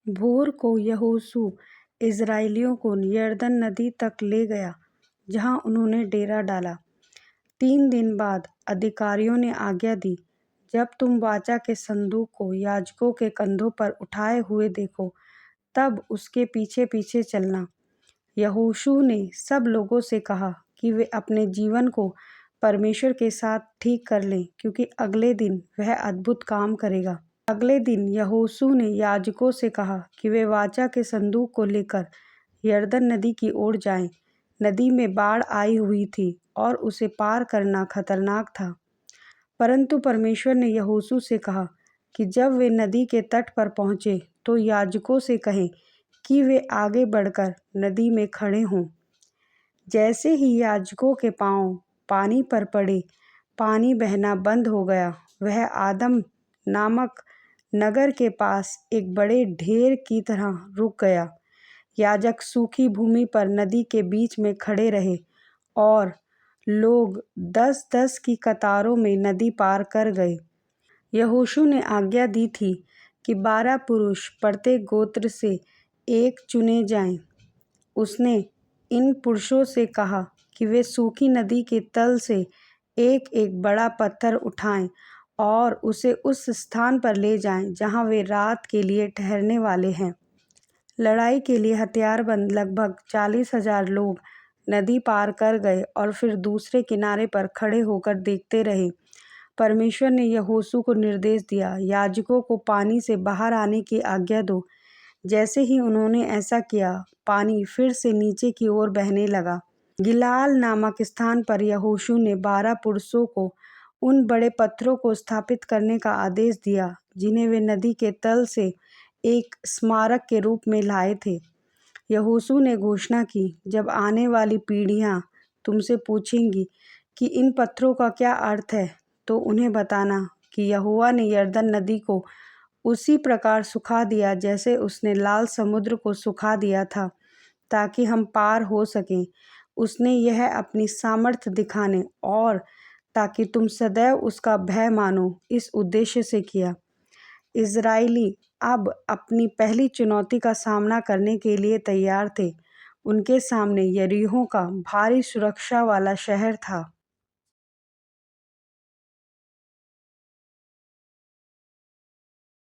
भोर को यहोशू इस्राएलियों को यरदन नदी तक ले गया, जहां उन्होंने डेरा डाला। 3 दिन बाद अधिकारियों ने आज्ञा दी, जब तुम वाचा के संदूक को याजकों के कंधों पर उठाए हुए देखो, तब उसके पीछे पीछे चलना। यहोशू ने सब लोगों से कहा कि वे अपने जीवन को परमेश्वर के साथ ठीक कर लें, क्योंकि अगले दिन वह अद्भुत काम करेगा। अगले दिन यहोशू ने याजकों से कहा कि वे वाचा के संदूक को लेकर यरदन नदी की ओर जाएं। नदी में बाढ़ आई हुई थी और उसे पार करना खतरनाक था। परंतु परमेश्वर ने यहोशू से कहा कि जब वे नदी के तट पर पहुंचे तो याजकों से कहें कि वे आगे बढ़कर नदी में खड़े हों। जैसे ही याजकों के पांव पानी पर पड़े, पानी बहना बंद हो गया। वह आदम नामक नगर के पास एक बड़े ढेर की तरह रुक गया। याजक सूखी भूमि पर नदी के बीच में खड़े रहे और लोग 10-10 की कतारों में नदी पार कर गए। यहोशू ने आज्ञा दी थी कि 12 पुरुष प्रत्येक गोत्र से एक चुने जाएं। उसने इन पुरुषों से कहा कि वे सूखी नदी के तल से एक एक बड़ा पत्थर उठाएं और उसे उस स्थान पर ले जाएं जहां वे रात के लिए ठहरने वाले हैं। लड़ाई के लिए हथियारबंद लगभग 40,000 लोग नदी पार कर गए और फिर दूसरे किनारे पर खड़े होकर देखते रहे। परमेश्वर ने यहोशू को निर्देश दिया, याजकों को पानी से बाहर आने की आज्ञा दो। जैसे ही उन्होंने ऐसा किया, पानी फिर से नीचे की ओर बहने लगा। गिलाल नामक स्थान पर यहोशू ने 12 पुरुषों को उन बड़े पत्थरों को स्थापित करने का आदेश दिया, जिन्हें वे नदी के तल से एक स्मारक के रूप में लाए थे। यहोशू ने घोषणा की, जब आने वाली पीढ़ियां तुमसे पूछेंगी कि इन पत्थरों का क्या अर्थ है, तो उन्हें बताना कि यहोवा ने यरदन नदी को उसी प्रकार सुखा दिया जैसे उसने लाल समुद्र को सुखा दिया था, ताकि हम पार हो सकें। उसने यह अपनी सामर्थ्य दिखाने और ताकि तुम सदैव उसका भय मानो, इस उद्देश्य से किया। इज़राइली अब अपनी पहली चुनौती का सामना करने के लिए तैयार थे। उनके सामने यरीहो का भारी सुरक्षा वाला शहर था।